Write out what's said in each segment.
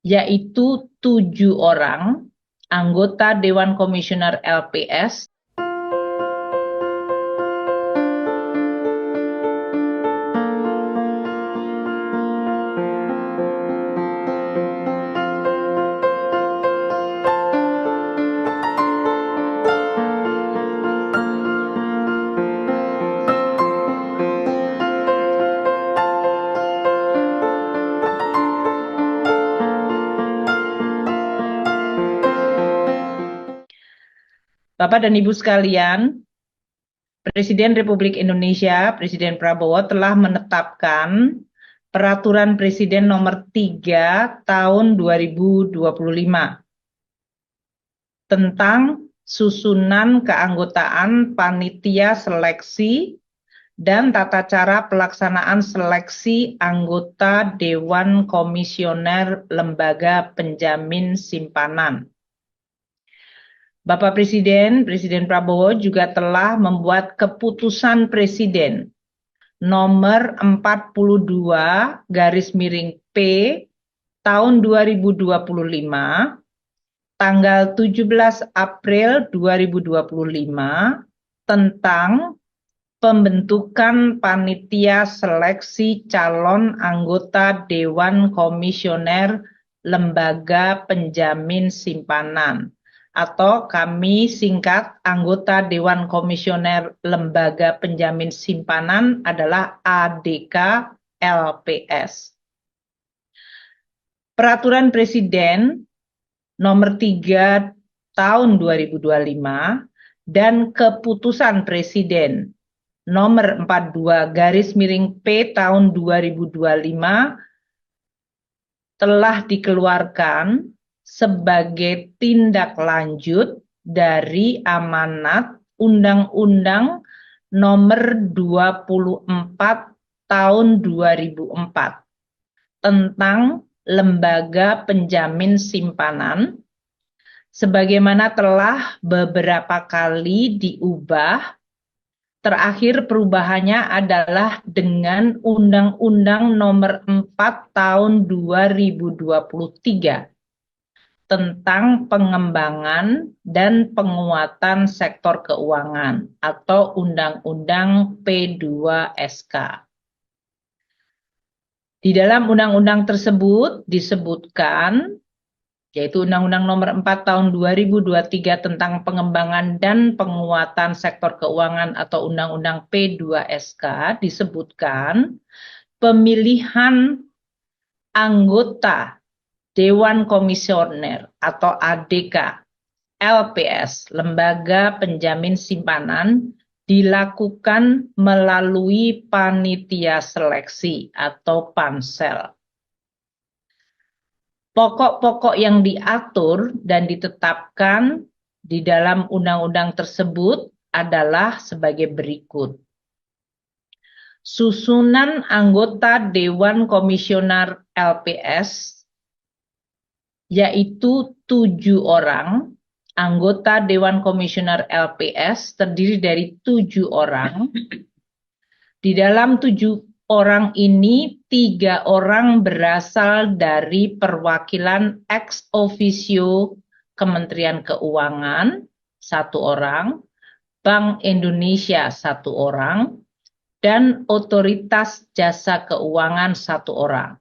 yaitu 7 orang anggota Dewan Komisioner LPS Bapak dan Ibu sekalian, Presiden Republik Indonesia, Presiden Prabowo telah menetapkan Peraturan Presiden Nomor 3 Tahun 2025 tentang susunan keanggotaan panitia seleksi dan tata cara pelaksanaan seleksi anggota Dewan Komisioner Lembaga Penjamin Simpanan. Bapak Presiden, Presiden Prabowo juga telah membuat keputusan Presiden nomor 42/P tahun 2025 tanggal 17 April 2025 tentang pembentukan panitia seleksi calon anggota Dewan Komisioner Lembaga Penjamin Simpanan, atau kami singkat anggota Dewan Komisioner Lembaga Penjamin Simpanan adalah ADK LPS. Peraturan Presiden Nomor 3 Tahun 2025 dan Keputusan Presiden Nomor 42/P Tahun 2025 telah dikeluarkan sebagai tindak lanjut dari amanat Undang-Undang Nomor 24 Tahun 2004 tentang Lembaga Penjamin Simpanan, sebagaimana telah beberapa kali diubah. Terakhir perubahannya adalah dengan Undang-Undang Nomor 4 Tahun 2023 tentang pengembangan dan penguatan sektor keuangan atau Undang-Undang P2SK. Di dalam undang-undang tersebut disebutkan, yaitu Undang-Undang Nomor 4 Tahun 2023 tentang pengembangan dan penguatan sektor keuangan atau Undang-Undang P2SK, disebutkan pemilihan anggota Dewan Komisioner atau ADK LPS, Lembaga Penjamin Simpanan, dilakukan melalui panitia seleksi atau pansel. Pokok-pokok yang diatur dan ditetapkan di dalam undang-undang tersebut adalah sebagai berikut. Susunan anggota Dewan Komisioner LPS yaitu 7 orang. Anggota Dewan Komisioner LPS terdiri dari 7 orang. Di dalam 7 orang ini, 3 orang berasal dari perwakilan ex officio Kementerian Keuangan, 1 orang, Bank Indonesia 1 orang, dan Otoritas Jasa Keuangan 1 orang.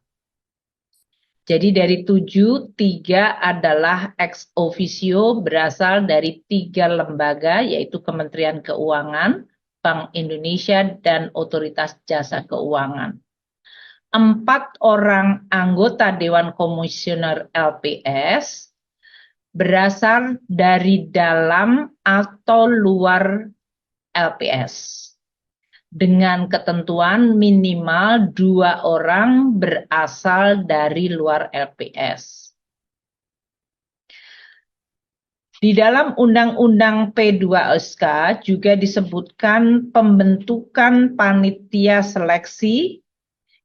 Jadi dari 7, 3 adalah ex officio berasal dari 3 lembaga, yaitu Kementerian Keuangan, Bank Indonesia, dan Otoritas Jasa Keuangan. 4 orang anggota Dewan Komisioner LPS berasal dari dalam atau luar LPS. Dengan ketentuan minimal 2 orang berasal dari luar LPS. Di dalam Undang-Undang P2SK juga disebutkan pembentukan panitia seleksi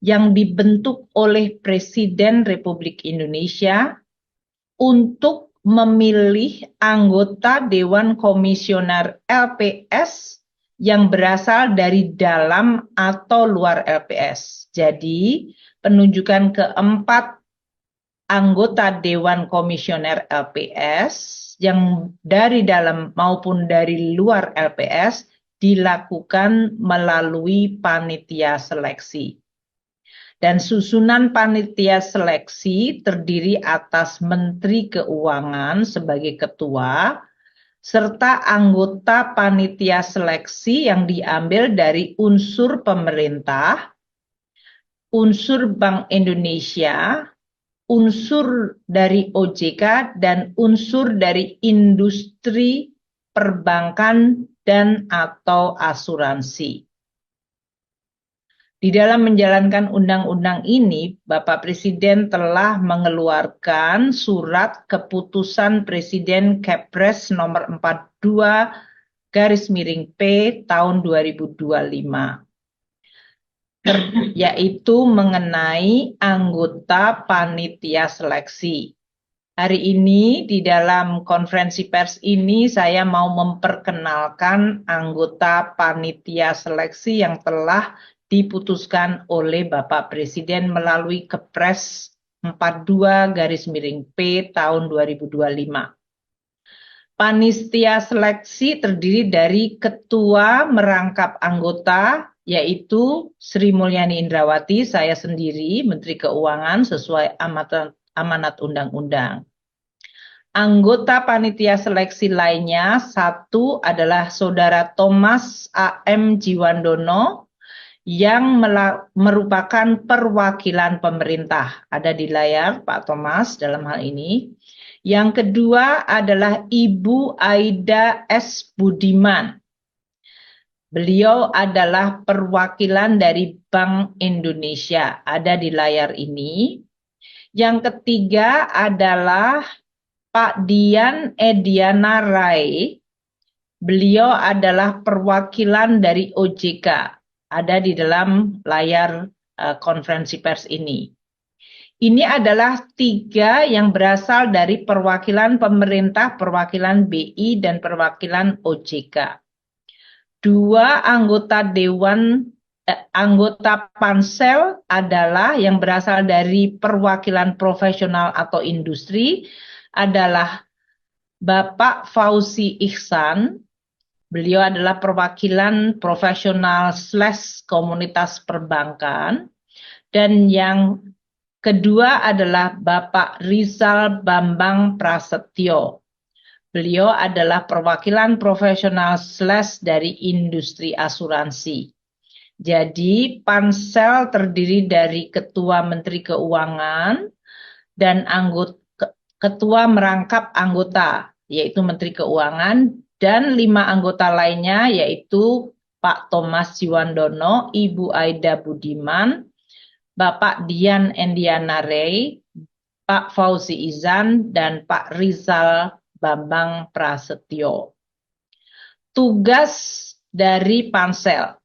yang dibentuk oleh Presiden Republik Indonesia untuk memilih anggota Dewan Komisioner LPS yang berasal dari dalam atau luar LPS. Jadi, penunjukan keempat anggota Dewan Komisioner LPS yang dari dalam maupun dari luar LPS dilakukan melalui panitia seleksi. Dan susunan panitia seleksi terdiri atas Menteri Keuangan sebagai ketua, serta anggota panitia seleksi yang diambil dari unsur pemerintah, unsur Bank Indonesia, unsur dari OJK, dan unsur dari industri perbankan dan atau asuransi. Di dalam menjalankan undang-undang ini, Bapak Presiden telah mengeluarkan surat keputusan Presiden Kepres nomor 42/P tahun 2025, yaitu mengenai anggota panitia seleksi. Hari ini di dalam konferensi pers ini saya mau memperkenalkan anggota panitia seleksi yang telah diputuskan oleh Bapak Presiden melalui Kepres 42/P tahun 2025. Panitia seleksi terdiri dari ketua merangkap anggota, yaitu Sri Mulyani Indrawati, saya sendiri, Menteri Keuangan sesuai amanat undang-undang. Anggota panitia seleksi lainnya, satu adalah Saudara Thomas A.M. Jiwandono, yang merupakan perwakilan pemerintah. Ada di layar Pak Thomas dalam hal ini. Yang kedua adalah Ibu Aida S. Budiman. Beliau adalah perwakilan dari Bank Indonesia. Ada di layar ini. Yang ketiga adalah Pak Dian Ediana Rai. Beliau adalah perwakilan dari OJK. Ada di dalam layar konferensi pers ini. Ini adalah 3 yang berasal dari perwakilan pemerintah, perwakilan BI, dan perwakilan OJK. 2 anggota anggota pansel adalah yang berasal dari perwakilan profesional atau industri, adalah Bapak Fauzi Ihsan. Beliau adalah perwakilan profesional / komunitas perbankan. Dan yang kedua adalah Bapak Rizal Bambang Prasetyo. Beliau adalah perwakilan profesional / dari industri asuransi. Jadi pansel terdiri dari Ketua Menteri Keuangan dan ketua merangkap anggota, yaitu Menteri Keuangan, dan 5 anggota lainnya yaitu Pak Thomas Jiwandono, Ibu Aida Budiman, Bapak Dian Endiana Ray, Pak Fauzi Ihsan, dan Pak Rizal Bambang Prasetyo. Tugas dari pansel.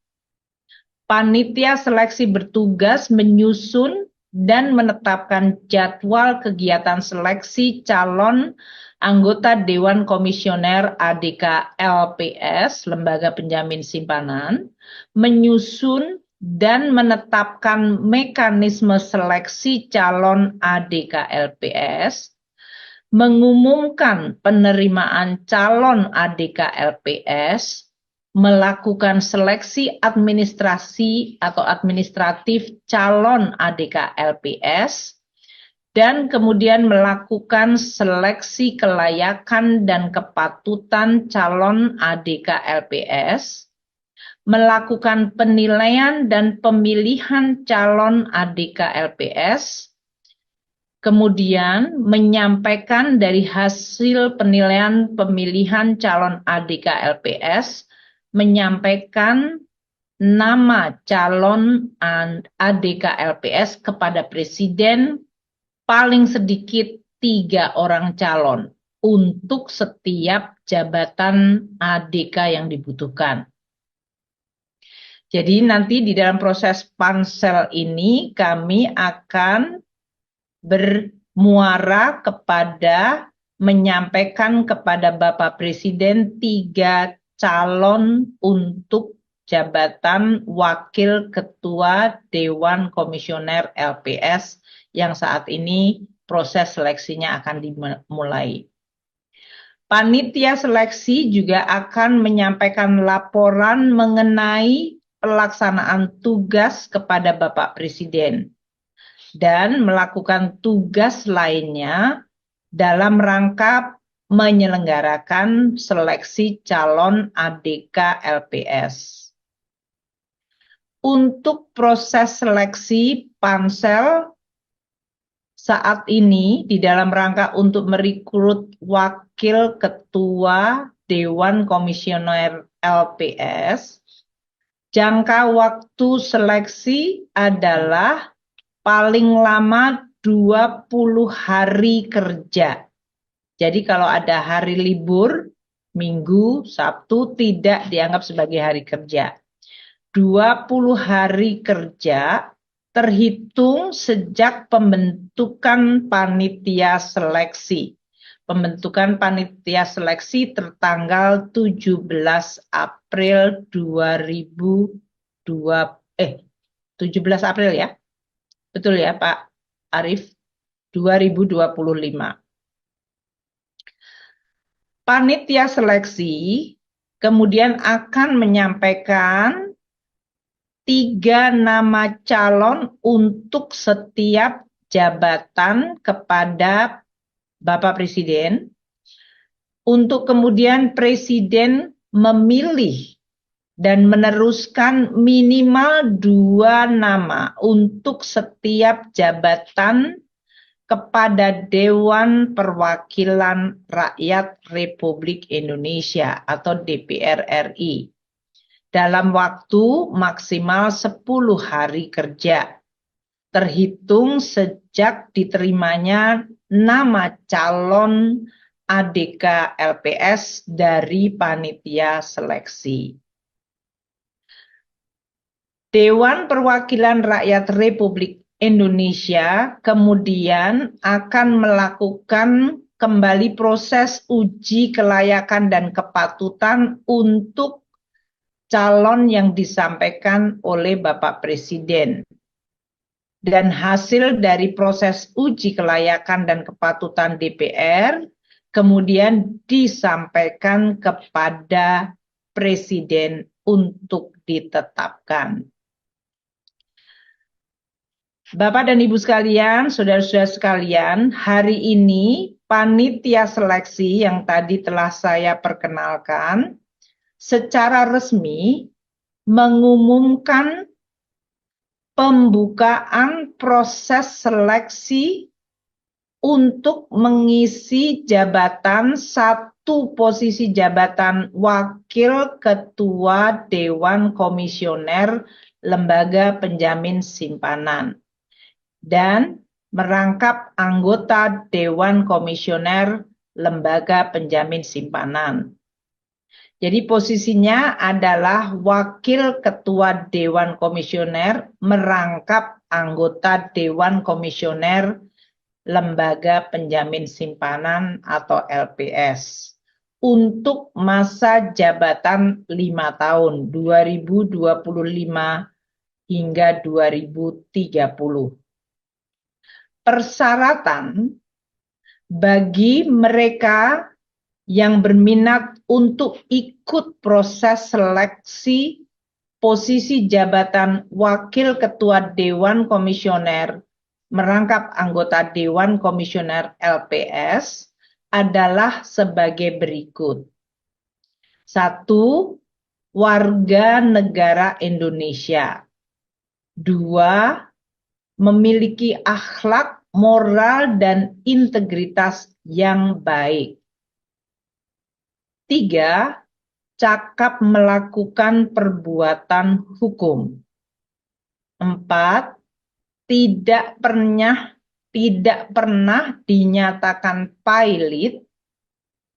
Panitia seleksi bertugas menyusun dan menetapkan jadwal kegiatan seleksi calon anggota Dewan Komisioner ADK LPS, Lembaga Penjamin Simpanan, menyusun dan menetapkan mekanisme seleksi calon ADK LPS, mengumumkan penerimaan calon ADK LPS, melakukan seleksi administrasi atau administratif calon ADK LPS, dan kemudian melakukan seleksi kelayakan dan kepatutan calon ADK LPS, melakukan penilaian dan pemilihan calon ADK LPS, kemudian menyampaikan dari hasil penilaian pemilihan calon ADK LPS, menyampaikan nama calon ADK LPS kepada Presiden, paling sedikit 3 orang calon untuk setiap jabatan ADK yang dibutuhkan. Jadi nanti di dalam proses pansel ini kami akan bermuara kepada menyampaikan kepada Bapak Presiden 3 calon untuk jabatan Wakil Ketua Dewan Komisioner LPS yang saat ini proses seleksinya akan dimulai. Panitia seleksi juga akan menyampaikan laporan mengenai pelaksanaan tugas kepada Bapak Presiden dan melakukan tugas lainnya dalam rangka menyelenggarakan seleksi calon ADK LPS. Untuk proses seleksi pansel saat ini di dalam rangka untuk merekrut wakil ketua Dewan Komisioner LPS, jangka waktu seleksi adalah paling lama 20 hari kerja. Jadi kalau ada hari libur, Minggu, Sabtu tidak dianggap sebagai hari kerja. 20 hari kerja terhitung sejak pembentukan panitia seleksi. Pembentukan panitia seleksi tertanggal 17 April 17 April ya. Betul ya Pak Arief? 2025. Panitia seleksi kemudian akan menyampaikan 3 nama calon untuk setiap jabatan kepada Bapak Presiden, untuk kemudian Presiden memilih dan meneruskan minimal 2 nama untuk setiap jabatan kepada Dewan Perwakilan Rakyat Republik Indonesia atau DPR RI. Dalam waktu maksimal 10 hari kerja, terhitung sejak diterimanya nama calon ADK LPS dari panitia seleksi. Dewan Perwakilan Rakyat Republik Indonesia kemudian akan melakukan kembali proses uji kelayakan dan kepatutan untuk calon yang disampaikan oleh Bapak Presiden. Dan hasil dari proses uji kelayakan dan kepatutan DPR kemudian disampaikan kepada Presiden untuk ditetapkan. Bapak dan Ibu sekalian, saudara-saudara sekalian, hari ini panitia seleksi yang tadi telah saya perkenalkan secara resmi mengumumkan pembukaan proses seleksi untuk mengisi jabatan 1 posisi jabatan Wakil Ketua Dewan Komisioner Lembaga Penjamin Simpanan dan merangkap anggota Dewan Komisioner Lembaga Penjamin Simpanan. Jadi posisinya adalah Wakil Ketua Dewan Komisioner merangkap anggota Dewan Komisioner Lembaga Penjamin Simpanan atau LPS untuk masa jabatan 5 tahun 2025 hingga 2030. Persyaratan bagi mereka yang berminat untuk ikut proses seleksi posisi jabatan Wakil Ketua Dewan Komisioner merangkap anggota Dewan Komisioner LPS adalah sebagai berikut. 1. Warga negara Indonesia. 2. Memiliki akhlak, moral, dan integritas yang baik. 3. Cakap melakukan perbuatan hukum. 4. Tidak pernah dinyatakan pailit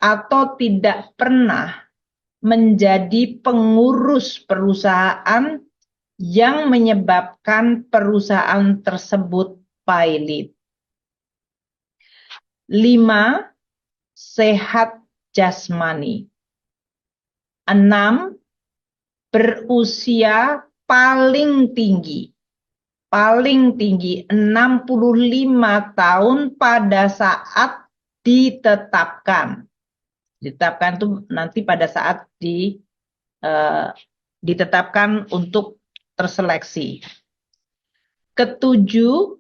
atau tidak pernah menjadi pengurus perusahaan yang menyebabkan perusahaan tersebut pailit. 5. Sehat jasmani. 6. Berusia paling tinggi paling tinggi 65 tahun pada saat ditetapkan. Ditetapkan itu nanti pada saat ditetapkan untuk terseleksi. Ketujuh,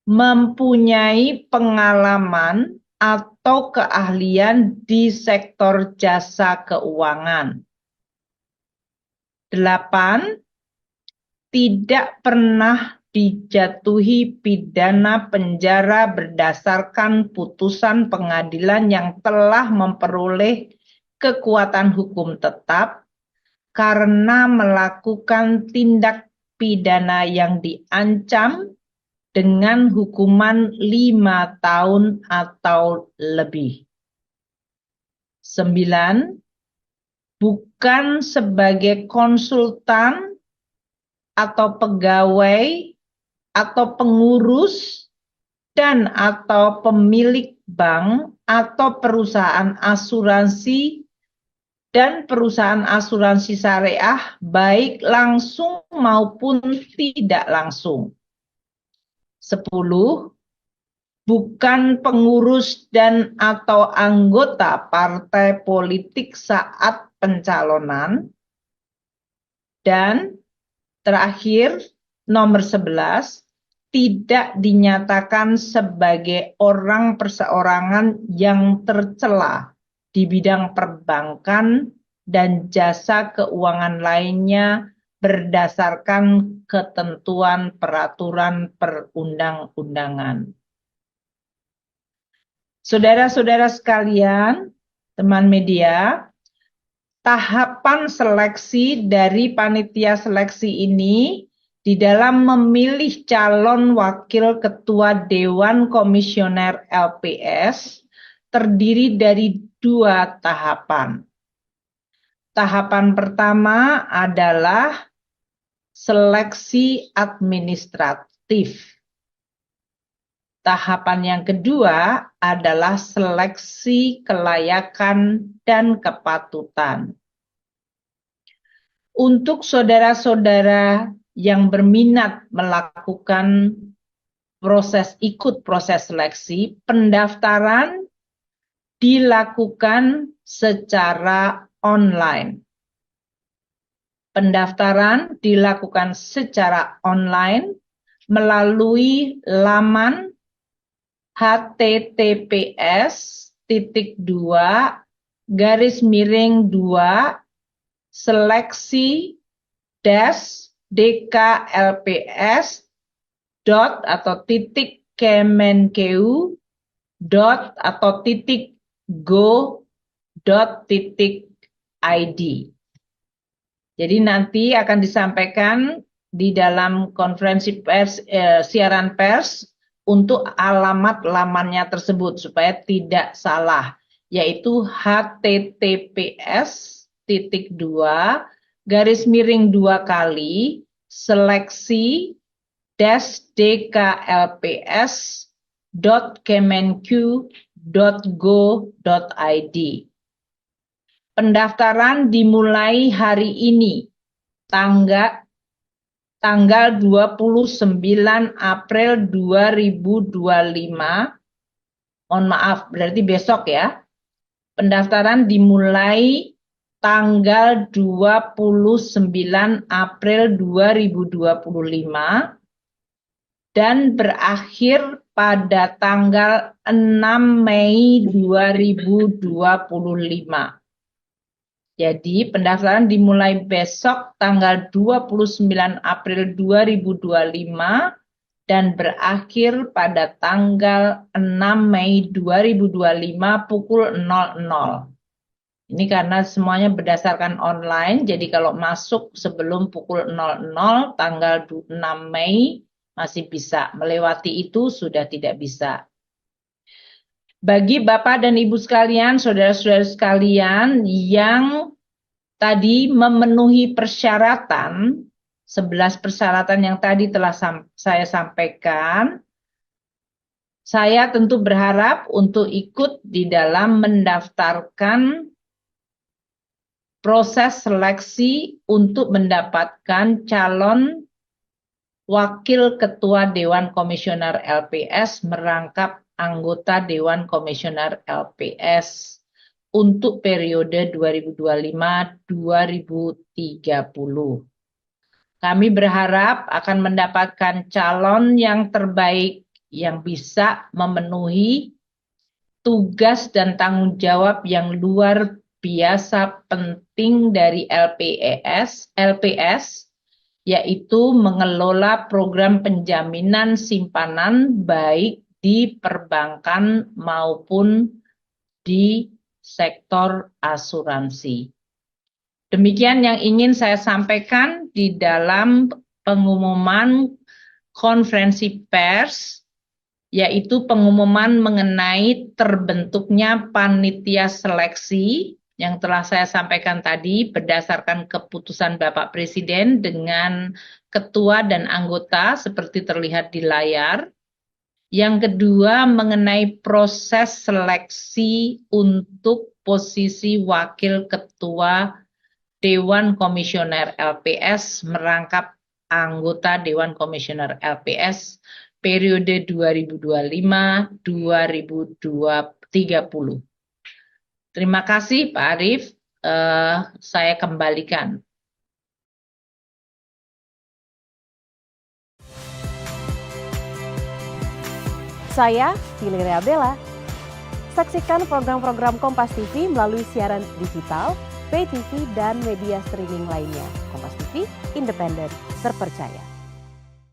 mempunyai pengalaman atau keahlian di sektor jasa keuangan. 8, tidak pernah dijatuhi pidana penjara berdasarkan putusan pengadilan yang telah memperoleh kekuatan hukum tetap karena melakukan tindak pidana yang diancam dengan hukuman 5 tahun atau lebih. 9, bukan sebagai konsultan atau pegawai atau pengurus dan atau pemilik bank atau perusahaan asuransi dan perusahaan asuransi syariah baik langsung maupun tidak langsung. 10, bukan pengurus dan atau anggota partai politik saat pencalonan. Dan terakhir, nomor 11, tidak dinyatakan sebagai orang perseorangan yang tercela di bidang perbankan dan jasa keuangan lainnya berdasarkan ketentuan peraturan perundang-undangan. Saudara-saudara sekalian, teman media, tahapan seleksi dari panitia seleksi ini di dalam memilih calon wakil ketua Dewan Komisioner LPS terdiri dari 2 tahapan. Tahapan pertama adalah seleksi administratif. Tahapan yang kedua adalah seleksi kelayakan dan kepatutan. Untuk saudara-saudara yang berminat melakukan ikut proses seleksi, pendaftaran dilakukan secara online. Pendaftaran dilakukan secara online melalui laman https://kemenku.go.id. Jadi nanti akan disampaikan di dalam konferensi pers, siaran pers untuk alamat lamannya tersebut supaya tidak salah, yaitu https://seleksi-dklps.kemenku.go.id. Pendaftaran dimulai hari ini, tanggal 29 April 2025. Mohon maaf, berarti besok ya. Pendaftaran dimulai tanggal 29 April 2025 dan berakhir pada tanggal 6 Mei 2025. Jadi pendaftaran dimulai besok tanggal 29 April 2025 dan berakhir pada tanggal 6 Mei 2025 pukul 00. Ini karena semuanya berdasarkan online, jadi kalau masuk sebelum pukul 00 tanggal 6 Mei masih bisa, melewati itu sudah tidak bisa. Bagi Bapak dan Ibu sekalian, saudara-saudara sekalian yang tadi memenuhi persyaratan, 11 persyaratan yang tadi telah saya sampaikan, saya tentu berharap untuk ikut di dalam mendaftarkan proses seleksi untuk mendapatkan calon Wakil Ketua Dewan Komisioner LPS merangkap anggota Dewan Komisioner LPS untuk periode 2025-2030. Kami berharap akan mendapatkan calon yang terbaik yang bisa memenuhi tugas dan tanggung jawab yang luar biasa penting dari LPS, yaitu mengelola program penjaminan simpanan baik di perbankan maupun di sektor asuransi. Demikian yang ingin saya sampaikan di dalam pengumuman konferensi pers, yaitu pengumuman mengenai terbentuknya panitia seleksi yang telah saya sampaikan tadi berdasarkan keputusan Bapak Presiden dengan ketua dan anggota seperti terlihat di layar. Yang kedua mengenai proses seleksi untuk posisi wakil ketua Dewan Komisioner LPS merangkap anggota Dewan Komisioner LPS periode 2025-2030. Terima kasih Pak Arief, saya kembalikan. Saya Valeria Bella. Saksikan program-program Kompas TV melalui siaran digital, pay TV, dan media streaming lainnya. Kompas TV, independen, terpercaya.